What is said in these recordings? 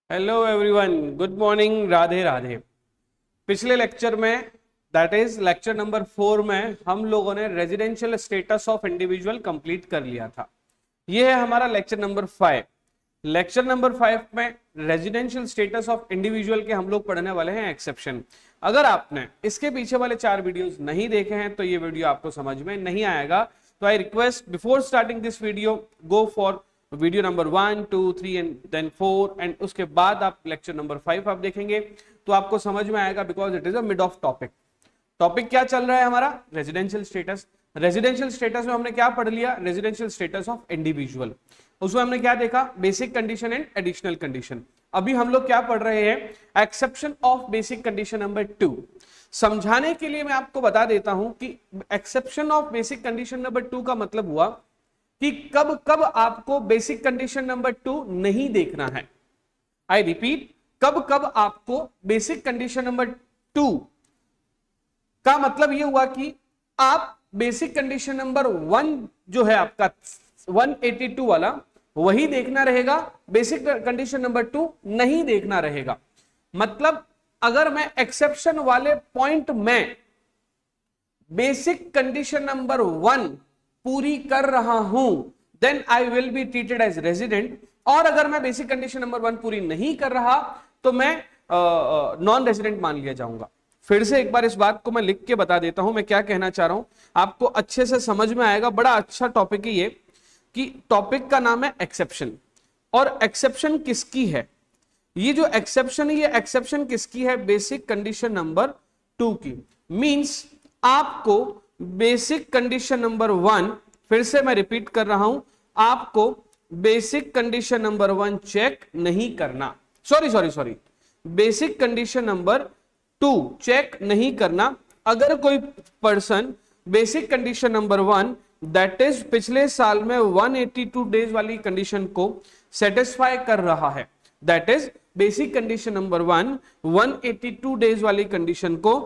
Hello everyone, good morning, Radhe Radhe. पिछले lecture में that is lecture number 4 में हम लोगों ने residential status of individual complete कर लिया था। ये है हमारा लेक्चर नंबर 5। लेक्चर नंबर 5 में रेजिडेंशियल स्टेटस ऑफ इंडिविजुअल के हम लोग पढ़ने वाले हैं एक्सेप्शन। अगर आपने इसके पीछे वाले 4 वीडियोस नहीं देखे हैं तो ये वीडियो आपको समझ में नहीं आएगा। तो I request before starting this video go for video number 1, 2, 3 and then 4 and उसके बाद आप लेक्चर नंबर 5 आप देखेंगे तो आपको समझ में आएगा, because it is a mid of topic. Topic क्या चल रहा है हमारा? Residential status. रेजिडेंशियल स्टेटस में हमने क्या पढ़ लिया? Residential status of individual. उसमें हमने क्या देखा? Basic condition and additional condition. अभी हम लोग क्या पढ़ रहे हैं? Exception of basic condition number 2। समझाने के लिए मैं आपको बता देता हूं कि exception of basic condition number 2 का मतलब हुआ कि कब कब आपको बेसिक कंडीशन नंबर 2 नहीं देखना है। आई रिपीट, कब कब आपको बेसिक कंडीशन नंबर 2 का मतलब यह हुआ कि आप बेसिक कंडीशन नंबर 1 जो है आपका 182 वाला वही देखना रहेगा, बेसिक कंडीशन नंबर 2 नहीं देखना रहेगा। मतलब अगर मैं एक्सेप्शन वाले पॉइंट में बेसिक कंडीशन नंबर 1 पूरी कर रहा हूं then I will be treated as resident, और अगर मैं बेसिक कंडीशन नंबर 1 पूरी नहीं कर रहा तो मैं नॉन रेजिडेंट मान लिया जाऊंगा। फिर से एक बार इस बात को मैं लिख के बता देता हूं मैं क्या कहना चाह रहा हूं, आपको अच्छे से समझ में आएगा। बड़ा अच्छा टॉपिक है ये, कि टॉपिक का नाम है एक्सेप्शन। और एक्सेप्शन किसकी है? ये जो एक्सेप्शन है, ये एक्सेप्शन किसकी है? बेसिक कंडीशन नंबर 2 की। मींस आपको बेसिक कंडीशन नंबर 1, फिर से मैं रिपीट कर रहा हूं, आपको बेसिक कंडीशन नंबर 1 चेक नहीं करना। Sorry, basic condition number 2 check नहीं करना। अगर कोई person basic condition number 1 that is पिछले साल में 182 डेज वाली कंडीशन को सेटिस्फाई कर रहा है, that is basic condition number 1 182 days वाली कंडीशन को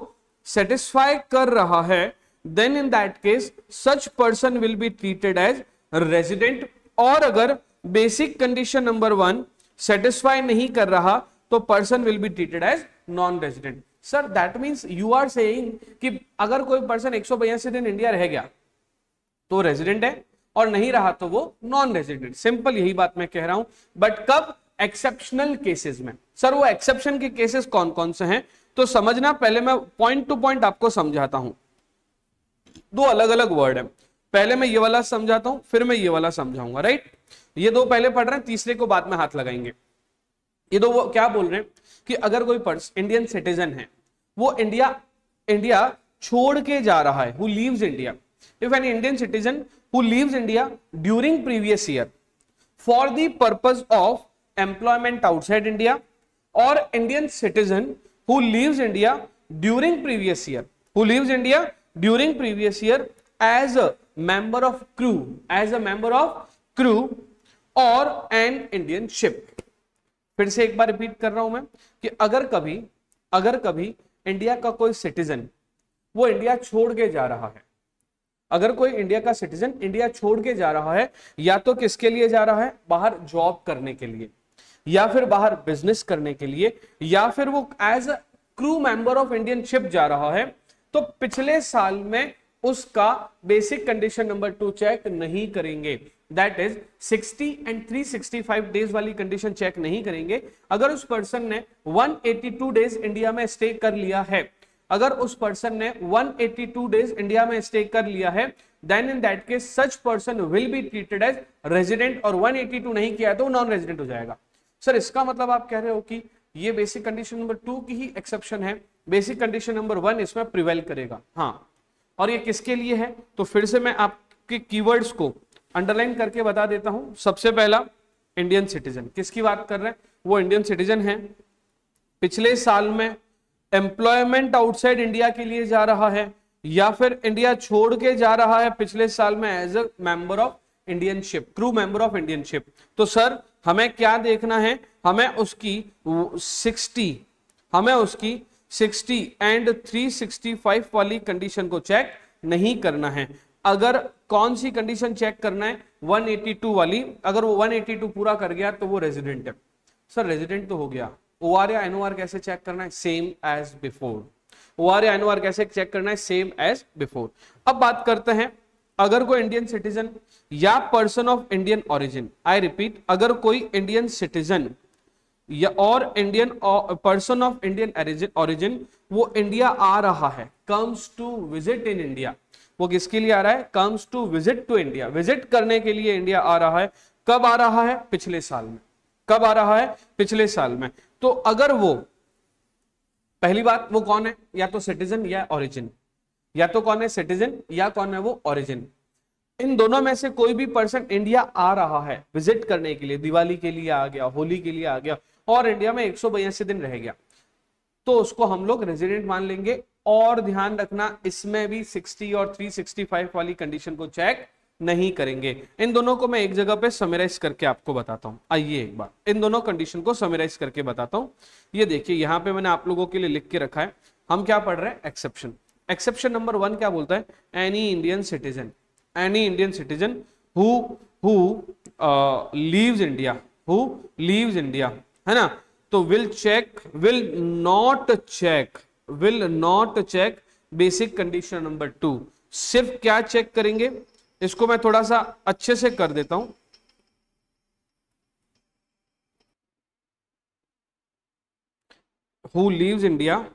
सेटिस्फाई कर रहा है, then in that case such person will be treated as resident। और अगर basic condition number 1 satisfy नहीं कर रहा तो person will be treated as non-resident। sir that means you are saying कि अगर कोई person 182 दिन इंडिया रह गया तो रेजिडेंट है और नहीं रहा तो वो नॉन रेजिडेंट। सिंपल यही बात मैं कह रहा हूं। बट कब? एक्सेप्शनल केसेस में। सर वो एक्सेप्शन के केसेस कौन कौन से हैं तो समझना, पहले मैं पॉइंट टू पॉइंट आपको समझाता हूं। दो अलग अलग वर्ड है, पहले मैं ये वाला समझाता हूं फिर मैं ये वाला समझाऊंगा, राइट? ये दो पहले पढ़ रहे हैं, तीसरे को बाद में हाथ लगाएंगे। ये दो वो क्या बोल रहे हैं कि अगर कोई पर्सन इंडियन सिटीजन है, वो इंडिया छोड़ के जा रहा है, who leaves India. If an Indian citizen who leaves India during previous year for the purpose of employment outside India, और Indian citizen who leaves India during previous year, who leaves India during previous year as a member of crew or an Indian ship। फिर से एक बार repeat कर रहा हूं मैं कि अगर कभी इंडिया का कोई सिटीजन वो इंडिया छोड़ के जा रहा है, अगर कोई इंडिया का सिटीजन इंडिया छोड़ के जा रहा है, या तो किसके लिए जा रहा है? बाहर जॉब करने के लिए, या फिर बाहर बिजनेस करने के लिए, या फिर वो as a crew member of Indian ship जा रहा है, तो पिछले साल में उसका बेसिक कंडीशन नंबर 2 चेक नहीं करेंगे। दैट इज 60 एंड 365 डेज वाली कंडीशन चेक नहीं करेंगे। अगर उस पर्सन ने 182 डेज इंडिया में स्टे कर लिया है, अगर उस पर्सन ने 182 डेज इंडिया में स्टे कर लिया है, then in that case such person will be treated as resident, और 182 नहीं किया तो नॉन रेजिडेंट हो जाएगा। सर इसका मतलब आप कह रहे हो कि ये बेसिक कंडीशन नंबर 2 की ही एक्सेप्शन है, बेसिक कंडीशन नंबर 1 इसमें प्रिवेल करेगा। हाँ, और ये किसके लिए है? तो फिर से मैं आपके कीवर्ड्स को अंडरलाइन करके बता देता हूं। सबसे पहला इंडियन सिटीजन, किसकी बात कर रहे हैं? वो इंडियन सिटीजन है, पिछले साल में एम्प्लॉयमेंट आउटसाइड इंडिया के लिए जा रहा है, या फिर इंडिया छोड़ के जा रहा है पिछले साल में as a member of Indian ship, crew member of Indian ship. तो सर हमें क्या देखना है? हमें उसकी 60 एंड 365 वाली कंडीशन को चेक नहीं करना है। अगर कौन सी कंडीशन चेक करना है? 182 वाली। अगर वो 182 पूरा कर गया तो वो रेजिडेंट है। सर रेजिडेंट तो हो गया, OR या NOR कैसे चेक करना है? Same as before. OR या NOR कैसे चेक करना है? Same as before. अब बात करते हैं, अगर कोई इंडियन सिटीजन या person of Indian origin, I repeat, अगर कोई इंडियन सिटीजन या और Indian person of Indian origin वो इंडिया आ रहा है, comes to visit in India, वो किसके लिए आ रहा है? Comes to visit to India, visit करने के लिए इंडिया आ रहा है। कब आ रहा है? पिछले साल में। कब आ रहा है? पिछले साल में। तो अगर वो, पहली बात, वो कौन है? या तो सिटीजन या ओरिजिन, या तो कौन है? सिटीजन या कौन है वो? ओरिजिन। इन दोनों में से कोई भी पर्सन इंडिया आ रहा है विजिट करने के लिए, दिवाली के लिए आ गया, होली के लिए आ गया और इंडिया में 182 दिन रह गया, तो उसको हम लोग रेजिडेंट मान लेंगे। और ध्यान रखना, इसमें भी 60 और 365 वाली कंडीशन को चेक नहीं करेंगे। इन दोनों को मैं एक जगह पे समराइज करके आपको बताता हूं। आइए एक बार इन दोनों कंडीशन को समराइज करके बताता हूं। ये देखिए, यहां पे मैंने आप लोगों के लिए लिख के रखा है। हम क्या पढ़ रहे हैं? एक्सेप्शन। एक्सेप्शन नंबर 1 क्या बोलता है? Any Indian citizen, any Indian citizen who leaves India, who leaves India, है ना, तो will not check basic condition number 2। सिर्फ क्या चेक करेंगे? इसको मैं थोड़ा सा अच्छे से कर देता हूं। Who leaves India,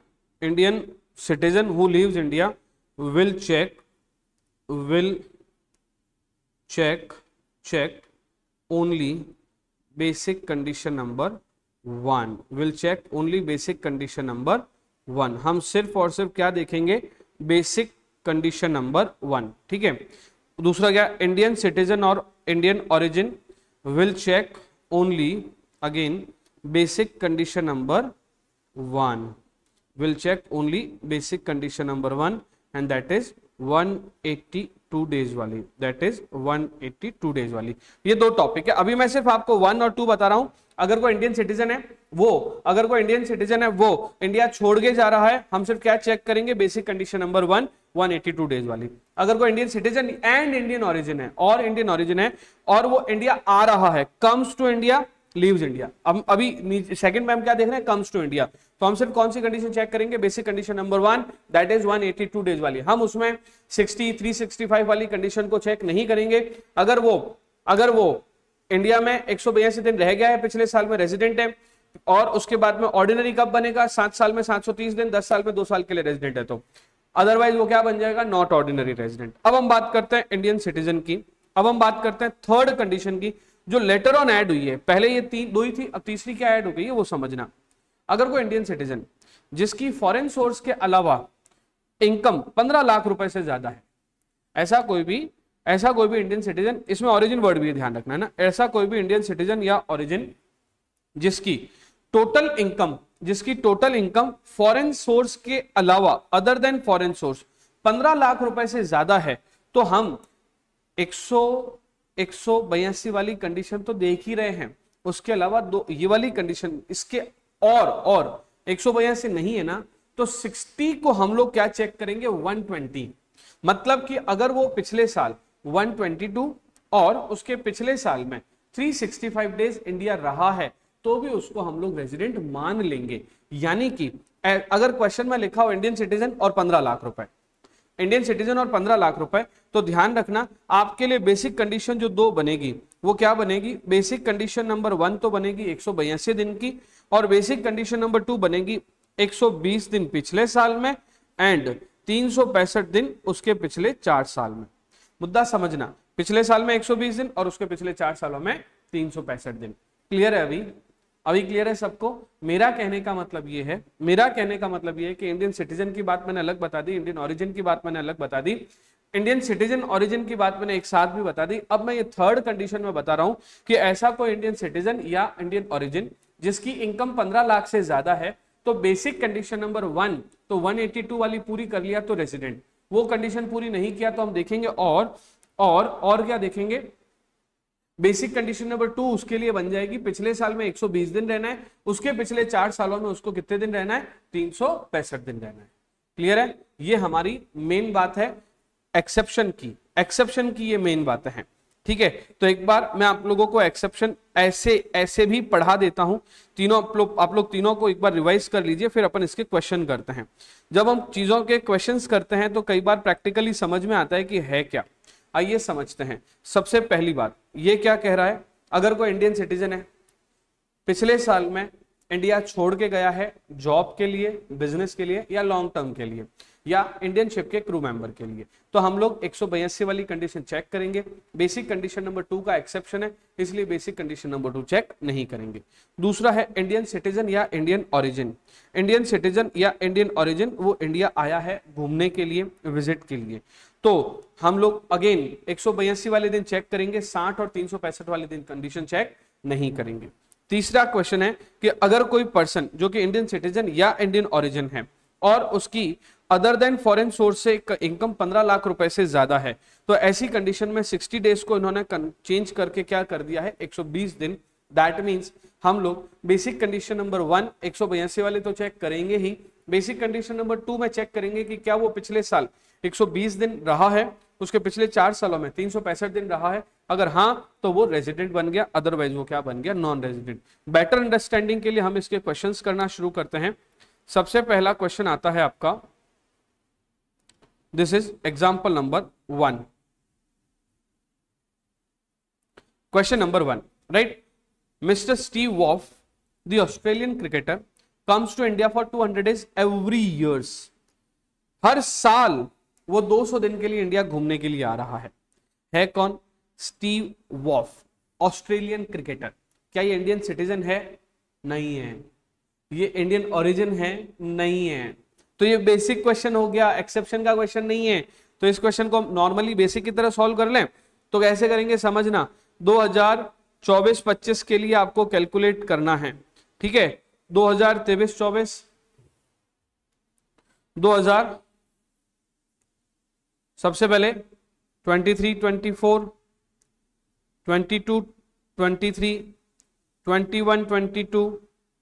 Indian citizen who leaves India will check only basic condition number 1, will check only basic condition number 1। हम सिर्फ और सिर्फ क्या देखेंगे? बेसिक कंडीशन नंबर 1, ठीक है। दूसरा क्या? इंडियन सिटीजन और Indian origin will check only, again, basic condition number 1, will check only basic condition number 1 and that is 182 days वाली, दैट इज 182 डेज वाली। ये दो टॉपिक है। अभी मैं सिर्फ आपको 1 और 2 बता रहा हूं। अगर कोई इंडियन सिटीजन है वो इंडिया छोड़ के जा रहा है, हम सिर्फ क्या चेक करेंगे? बेसिक कंडीशन नंबर 1, 182 डेज वाली। अगर कोई Indian citizen and Indian origin है और वो इंडिया आ रहा है, comes to India, leaves India. अब अभी सेकंड में हम क्या देख रहे हैं? Comes to India. तो हम सिर्फ कौन सी कंडीशन चेक करेंगे? Basic condition number 1, that is 182 days वाली। हम उसमें 60, 365 वाली कंडीशन को चेक नहीं करेंगे। अगर वो इंडिया में 182 दिन रह गया है, पिछले साल में रेजिडेंट है, और उसके बाद में ऑर्डिनरी कब बनेगा? 7 साल में 730 दिन, 10 साल में 2 साल के लिए रेजिडेंट है, तो अदरवाइज वो क्या बन जाएगा? Not ordinary resident. अब हम बात करते हैं इंडियन सिटीजन की। अब हम बात करते हैं थर्ड कंडीशन की, जो लेटर ऑन ऐड हुई है। पहले ये 2 ही थी, अब तीसरी क्या ऐड हो गई है वो समझना। अगर कोई इंडियन सिटीजन जिसकी फॉरेन सोर्स के अलावा इनकम 15 लाख रुपए से ज्यादा है, ऐसा कोई भी इंडियन सिटीजन, इसमें ओरिजिन वर्ड भी ध्यान रखना है ना, ऐसा कोई भी इंडियन सिटीजन या ओरिजिन जिसकी टोटल इनकम फॉरेन सोर्स के अलावा, other than foreign source, 15 lakh रुपए से ज्यादा है, तो हम 182 वाली कंडीशन तो देख ही रहे हैं। उसके अलावा ये वाली कंडीशन, इसके और 182 नहीं है ना, तो 60 को हम लोग क्या चेक करेंगे? 120। मतलब कि अगर वो पिछले साल 122 और उसके पिछले साल में 365 डेज इंडिया रहा है, तो भी उसको हम लोग रेजिडेंट मान लेंगे। यानी कि अगर क्वेश्चन में लिखा हो इंडियन सिटीजन और 15 लाख रुपए, इंडियन सिटीजन और 15 लाख रुपए, तो ध्यान रखना आपके लिए बेसिक कंडीशन जो 2 बनेगी वो क्या बनेगी? बेसिक कंडीशन नंबर 1 तो बनेगी 182 दिन की, और बेसिक कंडीशन नंबर 2 बनेगी 120 दिन पिछले साल में एंड 365 दिन उसके पिछले 4 साल में। मुद्दा समझना, पिछले साल में 120 दिन और उसके पिछले 4 सालों में 365 दिन। क्लियर है? अभी क्लियर है सबको? मेरा कहने का मतलब ये है कि इंडियन सिटीजन की बात मैंने अलग बता दी, इंडियन ओरिजिन की बात मैंने अलग बता दी, इंडियन सिटीजन ओरिजिन की बात मैंने एक साथ भी बता दी। अब मैं ये थर्ड कंडीशन में बता रहा हूं कि ऐसा कोई इंडियन सिटीजन या इंडियन ओरिजिन जिसकी इनकम 15 लाख से ज्यादा है, तो बेसिक कंडीशन नंबर 1 तो 182 वाली पूरी कर लिया तो रेजिडेंट, वो कंडीशन पूरी नहीं किया तो हम देखेंगे और क्या देखेंगे? बेसिक कंडीशन नंबर 2 उसके लिए बन जाएगी पिछले साल में 120 दिन रहना है, उसके पिछले 4 सालों में उसको कितने दिन रहना है? 365 दिन रहना है। क्लियर है? ये हमारी मेन बात है एक्सेप्शन की ये मेन बातें हैं। ठीक है, तो एक बार मैं आप लोगों को एक्सेप्शन ऐसे भी पढ़ा देता हूं, तीनों आप लोग तीनों को एक बार रिवाइज कर लीजिए, फिर अपन इसके क्वेश्चन करते हैं। जब हम चीजों के क्वेश्चंस करते हैं तो कई बार प्रैक्टिकली समझ में आता है कि है क्या। आइए समझते हैं। सबसे पहली बात, ये क्या कह रहा है, अगर कोई इंडियन सिटीजन है, पिछले साल में इंडिया छोड़ के गया है जॉब के लिए, बिजनेस के लिए या लॉन्ग टर्म के लिए, या इंडियन शिप के क्रू मेंबर के लिए, तो हम लोग 182 वाली कंडीशन चेक करेंगे। बेसिक कंडीशन नंबर 2 का एक्सेप्शन है, इसलिए बेसिक कंडीशन नंबर 2 चेक नहीं करेंगे। दूसरा है इंडियन सिटीजन या इंडियन ओरिजिन। इंडियन सिटीजन या इंडियन ओरिजिन, वो इंडिया आया है घूमने के लिए, विजिट के लिए, तो हम लोग अगेन 182 वाले दिन चेक करेंगे, 60 और 365 वाले दिन कंडीशन चेक नहीं करेंगे। तीसरा क्वेश्चन है कि अगर कोई पर्सन जो कि इंडियन सिटीजन या इंडियन ओरिजिन है और उसकी अदर देन फॉरेन सोर्स से इनकम 15 लाख रुपए से ज्यादा है, तो ऐसी कंडीशन में 60 डेज को इन्होंने चेंज करके क्या कर दिया है, 120 दिन। दैट मींस हम लोग बेसिक कंडीशन नंबर 1 182 वाले तो चेक करेंगे ही, बेसिक कंडीशन नंबर 2 में चेक करेंगे कि क्या वो पिछले साल 120 दिन रहा है, उसके पिछले 4 सालों में 365 दिन रहा है, अगर हाँ तो वो रेजिडेंट बन गया, अदरवाइज वो क्या बन गया, नॉन रेजिडेंट। बेटर अंडरस्टैंडिंग के लिए हम इसके क्वेश्चंस करना शुरू करते हैं। सबसे पहला क्वेश्चन आता है आपका, this is example number 1। Question number 1, right, mister Steve Waugh the Australian cricketer comes to India for 200 days every years. हर साल वो 200 दिन के लिए इंडिया घूमने के लिए आ रहा है कौन, स्टीव वॉफ, ऑस्ट्रेलियन क्रिकेटर। क्या ये इंडियन सिटीजन है, नहीं है। ये इंडियन ओरिजिन है, नहीं है। तो ये बेसिक क्वेश्चन हो गया, एक्सेप्शन का क्वेश्चन नहीं है। तो इस क्वेश्चन को नॉर्मली बेसिक की तरह सॉल्व कर लें तो कैसे करेंगे समझना, 2024-25 के लिए आपको कैलकुलेट करना है, ठीक है, 2023-24, 2000 सबसे पहले 23-24, 22-23, 21-22,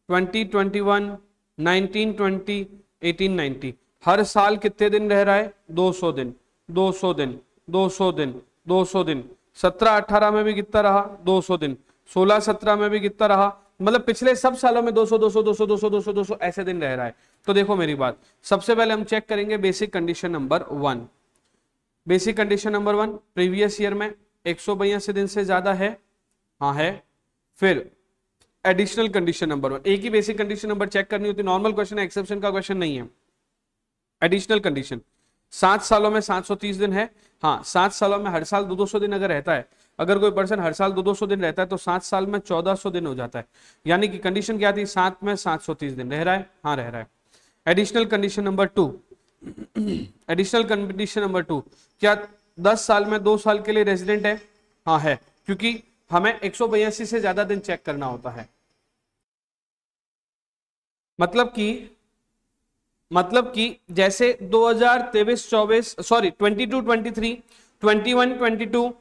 20-21, 19-20, 18-19। हर साल कितने दिन रह रहा है, 200 दिन, 200 दिन, 200 दिन, 200 दिन। 17-18 में भी कितना रहा, 200 दिन। 16-17 में भी कितना रहा, मतलब पिछले सब सालों में 200 200 200 200 200 200 ऐसे दिन रह रहा है। तो देखो मेरी बात, सबसे पहले हम चेक करेंगे basic condition number 1। Basic condition number 1, previous year में 182 दिन से ज्यादा है, हाँ है। फिर एडिशनल कंडीशन नंबर 1, एक ही बेसिक कंडीशन नंबर चेक करनी होती, नॉर्मल क्वेश्चन है, एक्सेप्शन का क्वेश्चन नहीं है। एडिशनल कंडीशन, 7 सालों में 730 दिन है, हाँ 7 सालों में हर साल 200 दिन अगर रहता है, अगर कोई पर्सन हर साल 200 दिन रहता है तो 7 साल में 1400 दिन हो जाता है, यानी कि कंडीशन क्या थी, 7 में 730 दिन रह रहा है, हाँ रह रहा है। Additional condition number 2, additional condition number 2, क्या 10 साल में 2 साल के लिए रेजिडेंट है, हाँ है, क्योंकि हमें 182 से ज्यादा दिन चेक करना होता है। मतलब कि जैसे 2023-24, सॉरी 22-23, 21-22,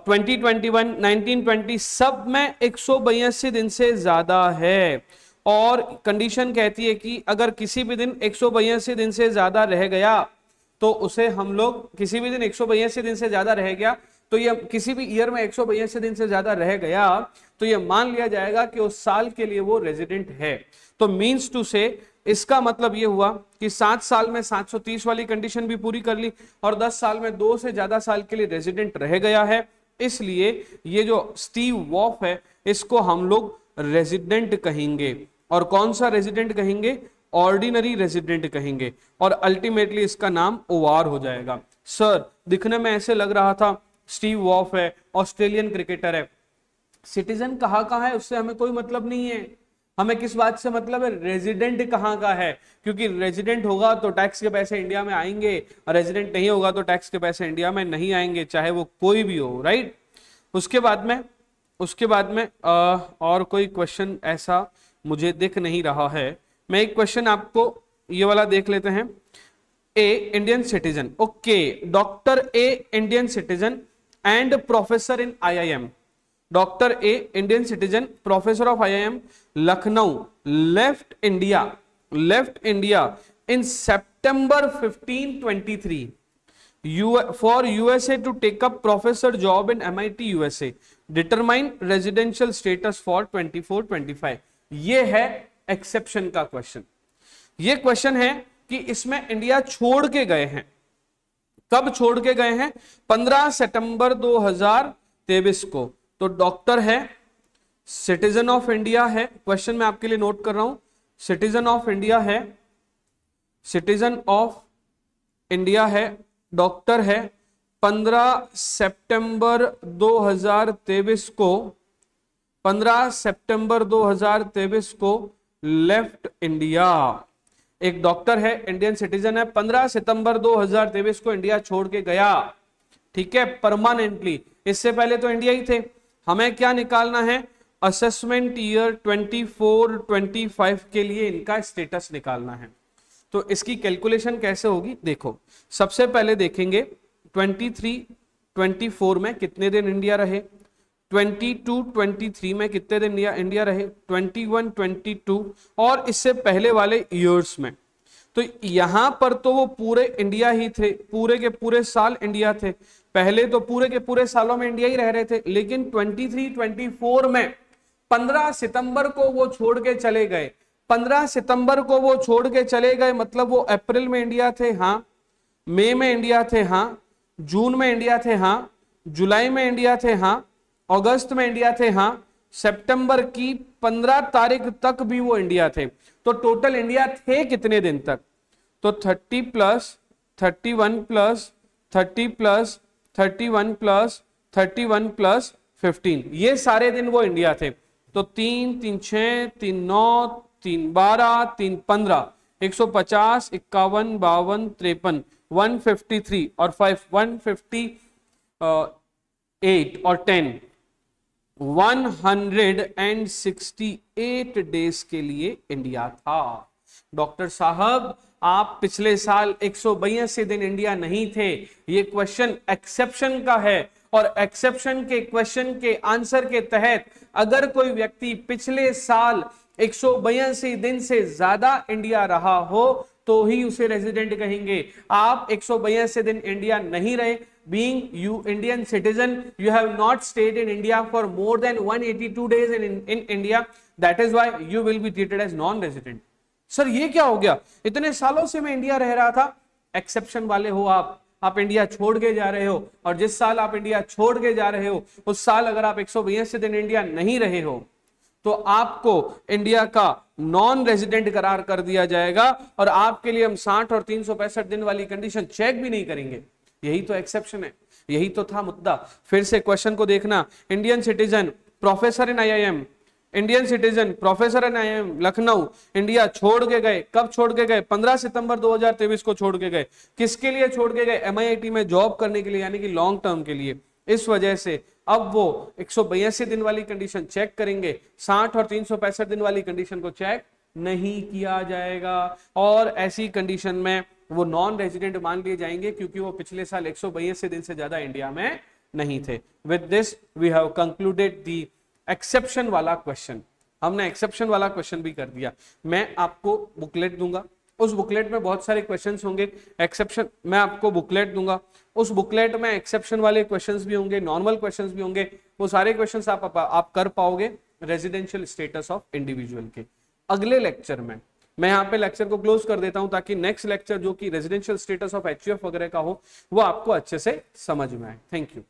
20-21, 19-20 सब में 182 दिन से ज्यादा है। और कंडीशन कहती है कि अगर किसी भी दिन 182 दिन से ज्यादा रह गया तो उसे हम लोग, किसी भी दिन 182 दिन से ज्यादा रह गया तो ये, किसी भी ईयर में 182 दिन से ज्यादा रह गया तो ये मान लिया जाएगा कि उस साल के लिए वो रेजिडेंट है। तो मीन्स टू से इसका मतलब ये हुआ कि 7 साल में 730 वाली कंडीशन भी पूरी कर ली और 10 साल में 2 से ज्यादा साल के लिए रेजिडेंट रह गया है, इसलिए ये जो स्टीव वॉफ है इसको हम लोग रेजिडेंट कहेंगे। और कौन सा रेजिडेंट कहेंगे, ऑर्डिनरी रेजिडेंट कहेंगे, और अल्टीमेटली इसका नाम ओआर हो जाएगा। सर दिखने में ऐसे लग रहा था स्टीव वॉफ है, ऑस्ट्रेलियन क्रिकेटर है, सिटीजन कहाँ का है उससे हमें कोई मतलब नहीं है, हमें किस बात से मतलब है, रेजिडेंट कहाँ का है, क्योंकि रेजिडेंट होगा तो टैक्स के पैसे इंडिया में आएंगे और रेजिडेंट नहीं होगा तो टैक्स के पैसे इंडिया में नहीं आएंगे, चाहे वो कोई भी हो, राइट। उसके बाद में और कोई क्वेश्चन ऐसा मुझे दिख नहीं रहा है। मैं एक क्वेश्चन आपको ये वाला देख लेते हैं। A Indian citizen, okay, doctor a Indian citizen and professor in IIM, doctor a Indian citizen, professor of IIM Lucknow, left India in September 1523, for USA to take up professor job in MIT USA, determine residential status for 24-25। ये है exception का question. ये question है कि इसमें India छोड़ के गए हैं। कब छोड़ के गए हैं? 15 सितंबर 2023 को। तो डॉक्टर है, सिटीजन ऑफ इंडिया है, क्वेश्चन मैं आपके लिए नोट कर रहा हूं, सिटीजन ऑफ इंडिया है, सिटीजन ऑफ इंडिया है, डॉक्टर है, 15 सितंबर 2023 को, 15 सितंबर 2023 को लेफ्ट इंडिया। एक डॉक्टर है, इंडियन सिटीजन है, 15 सितंबर 2023 को इंडिया छोड़ के गया, ठीक है, परमानेंटली। इससे पहले तो इंडिया ही थे। हमें क्या निकालना है? असेसमेंट ईयर 24-25 के लिए इनका स्टेटस निकालना है। तो इसकी कैलकुलेशन कैसे होगी? देखो, सबसे पहले देखेंगे 23-24 में कितने दिन इंडिया रहे, 22-23 में कितने दिन इंडिया रहे, 21-22 और इससे पहले वाले ईयर्स में। तो यहां पर तो वो पूरे इंडिया ही थे, पूरे के पूरे साल इंडिया थे, पहले तो पूरे के पूरे सालों में इंडिया ही रह रहे थे। लेकिन 23-24 में 15 सितंबर को वो छोड़ के चले गए, 15 सितंबर को वो छोड़ के चले गए, मतलब वो अप्रैल में इंडिया थे, हाँ, मई में इंडिया थे, हाँ, जून में इंडिया थे, हाँ, जुलाई में इंडिया थे, हाँ, अगस्त में इंडिया थे, हाँ, सितंबर की 15 तारीख तक भी वो इंडिया थे। तो टोटल इंडिया थे कितने दिन तक? तो 30 plus 31 plus 30 plus 31 plus 31 plus 15, ये सारे दिन वो इंडिया थे। तो 3 3 6 3 9 3 12 3 15, 150, 51, 52, 53, 153 और 5 158 और 10, 168 डेज के लिए इंडिया था। डॉक्टर साहब, आप पिछले साल 182 दिन इंडिया नहीं थे। ये क्वेश्चन एक्सेप्शन का है और एक्सेप्शन के क्वेश्चन के आंसर के तहत अगर कोई व्यक्ति पिछले साल 182 दिन से ज्यादा इंडिया रहा हो तो ही उसे रेजिडेंट कहेंगे। आप 182 दिन इंडिया नहीं रहे, being you Indian citizen, you have not stayed in India for more than 182 days in India, that is why you will be treated as non-resident। Sir ये क्या हो गया? इतने सालों से मैं इंडिया रह रहा था। एक्सेप्शन वाले हो आप इंडिया छोड़ के जा रहे हो, और जिस साल आप इंडिया छोड़ के जा रहे हो उस साल अगर आप 182 दिन इंडिया नहीं रहे हो तो आपको इंडिया का नॉन रेजिडेंट करार कर दिया जाएगा और आपके लिए हम 60 और 365 दिन वाली कंडीशन चेक भी नहीं करेंगे। यही तो एक्सेप्शन है, यही तो था मुद्दा। फिर से क्वेश्चन को देखना, Indian citizen professor in IIM, Indian citizen professor in IIM Lucknow, India छोड़ के गए। कब छोड़ के गए? 15 सितंबर 2023 को छोड़ के गए। किसके लिए छोड़ के गए? MIT में जॉब करने के लिए, यानी कि लॉन्ग टर्म के लिए। इस वजह से अब वो 182 दिन वाली कंडीशन चेक करेंगे, 60 और 365 दिन वाली कंडीशन को चेक नहीं किया जाएगा और ऐसी कंडीशन में वो नॉन रेजिडेंट मान लिए जाएंगे क्योंकि वो पिछले साल 182 दिन से ज्यादा इंडिया में नहीं थे। With this we have concluded the exception वाला क्वेश्चन। हमने एक्सेप्शन वाला क्वेश्चन भी कर दिया। मैं आपको बुकलेट दूंगा, उस बुकलेट में बहुत सारे क्वेश्चंस होंगे। एक्सेप्शन मैं आपको बुकलेट दूंगा, उस बुकलेट में एक्सेप्शन वाले क्वेश्चंस भी होंगे, नॉर्मल क्वेश्चंस भी होंगे। वो सारे क्वेश्चंस आप कर पाओगे रेजिडेंशियल स्टेटस ऑफ इंडिविजुअल के। अगले लेक्चर में मैं यहाँ पे लेक्चर को क्लोज कर देता हूं ताकि नेक्स्ट लेक्चर जो कि रेजिडेंशियल स्टेटस ऑफ HUF वगैरह का हो वो आपको अच्छे से समझ में आए। Thank you.